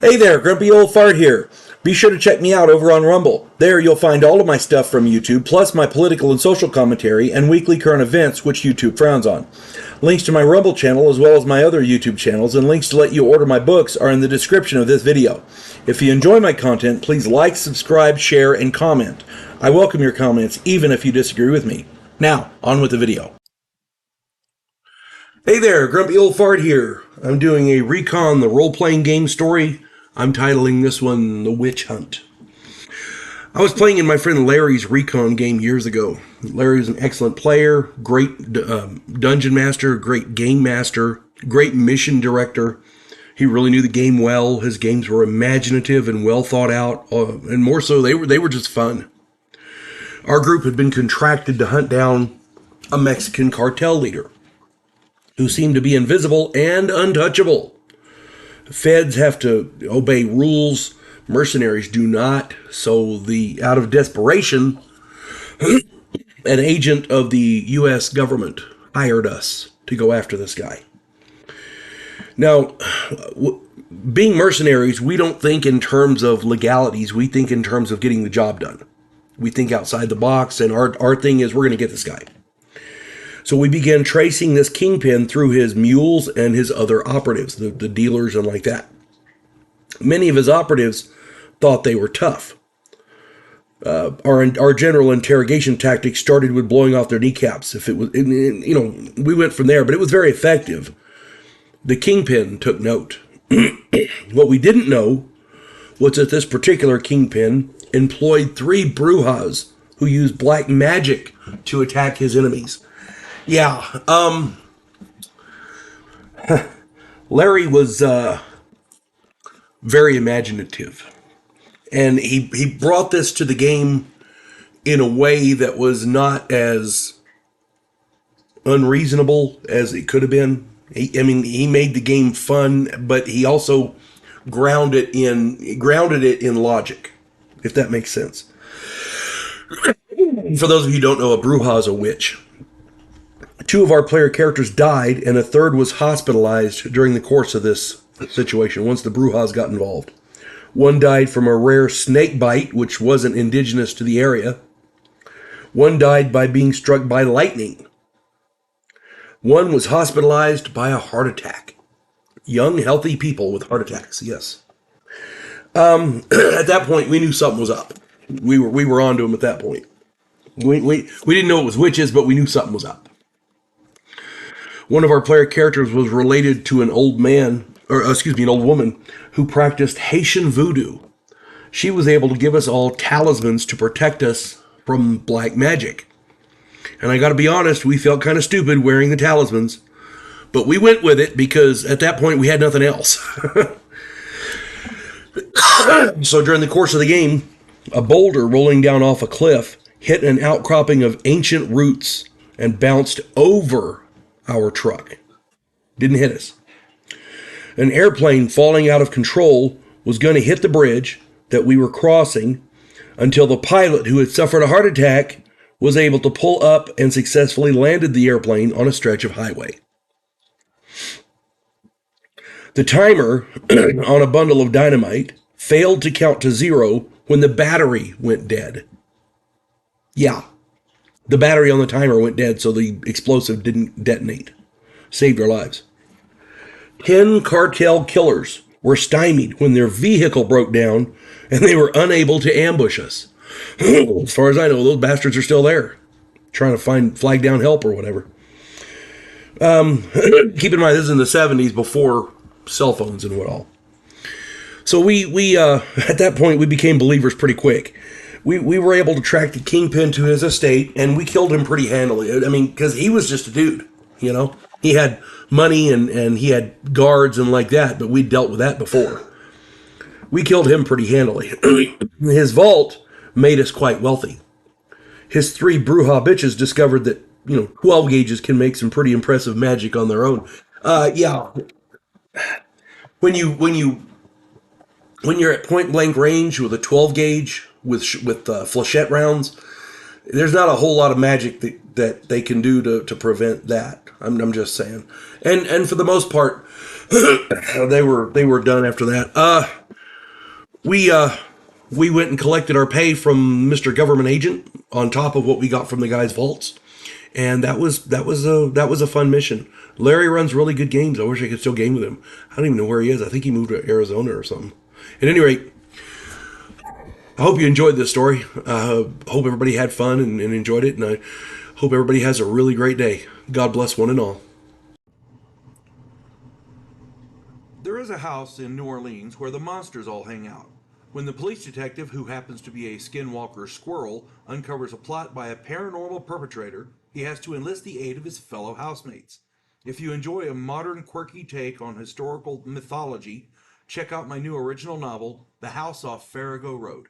Hey there, Grumpy Old Fart here. Be sure to check me out over on Rumble. There you'll find all of my stuff from YouTube, plus my political and social commentary and weekly current events, which YouTube frowns on. Links to my Rumble channel as well as my other YouTube channels and links to let you order my books are in the description of this video. If you enjoy my content, please like, subscribe, share, and comment. I welcome your comments even if you disagree with me. Now, on with the video. Hey there, Grumpy Old Fart here. I'm doing a Recon, the role-playing game story. I'm titling this one The Witch Hunt. I was playing in my friend Larry's Recon game years ago. Larry's an excellent player, great dungeon master, great game master, great mission director. He really knew the game well. His games were imaginative and well thought out, and more so, they were just fun. Our group had been contracted to hunt down a Mexican cartel leader who seemed to be invisible and untouchable. Feds have to obey rules. Mercenaries do not. So out of desperation, an agent of the U.S. government hired us to go after this guy. Now, being mercenaries, we don't think in terms of legalities. We think in terms of getting the job done. We think outside the box, and our thing is we're going to get this guy. So we began tracing this kingpin through his mules and his other operatives, the dealers and like that. Many of his operatives thought they were tough. Our general interrogation tactics started with blowing off their kneecaps. If it was, we went from there, but it was very effective. The kingpin took note. What we didn't know was that this particular kingpin employed 3 Brujas who used black magic to attack his enemies. Yeah, Larry was very imaginative, and he brought this to the game in a way that was not as unreasonable as it could have been. He made the game fun, but he also grounded it in logic, if that makes sense. For those of you who don't know, a Bruja is a witch. 2 of our player characters died, and a 3rd was hospitalized during the course of this situation, once the Brujas got involved. 1 died from a rare snake bite, which wasn't indigenous to the area. 1 died by being struck by lightning. 1 was hospitalized by a heart attack. Young, healthy people with heart attacks, yes. At that point, we knew something was up. We were on to them at that point. We didn't know it was witches, but we knew something was up. One of our player characters was related to an old woman who practiced Haitian voodoo. She was able to give us all talismans to protect us from black magic. And I gotta be honest, we felt kind of stupid wearing the talismans, but we went with it because at that point we had nothing else. So during the course of the game, a boulder rolling down off a cliff hit an outcropping of ancient roots and bounced over our truck. Didn't hit us. An airplane falling out of control was going to hit the bridge that we were crossing until the pilot, who had suffered a heart attack, was able to pull up and successfully landed the airplane on a stretch of highway. The timer on a bundle of dynamite failed to count to 0 when the battery went dead. Yeah. The battery on the timer went dead, so the explosive didn't detonate. Saved our lives. 10 cartel killers were stymied when their vehicle broke down, and they were unable to ambush us. As far as I know, those bastards are still there, trying to flag down help or whatever. Keep in mind, this is in the 70s, before cell phones and what all. So we at that point, we became believers pretty quick. We were able to track the kingpin to his estate, and we killed him pretty handily. I mean, because he was just a dude, you know? He had money, and he had guards and like that, but we dealt with that before. We killed him pretty handily. His vault made us quite wealthy. His 3 Bruja bitches discovered that, 12 gauges can make some pretty impressive magic on their own. Yeah. When you're at point blank range with a 12 gauge, with flechette rounds, there's not a whole lot of magic that they can do to prevent that. I'm just saying. And for the most part, they were done after that. We we went and collected our pay from Mr. Government Agent on top of what we got from the guy's vaults, and that was a fun mission. Larry runs really good games. I wish I could still game with him. I don't even know where he is. I think he moved to Arizona or something. At any rate, I hope you enjoyed this story. Hope everybody had fun and enjoyed it, and I hope everybody has a really great day. God bless one and all. There is a house in New Orleans where the monsters all hang out. When the police detective, who happens to be a skinwalker squirrel, uncovers a plot by a paranormal perpetrator, he has to enlist the aid of his fellow housemates. If you enjoy a modern, quirky take on historical mythology, check out my new original novel, The House Off Farrago Road.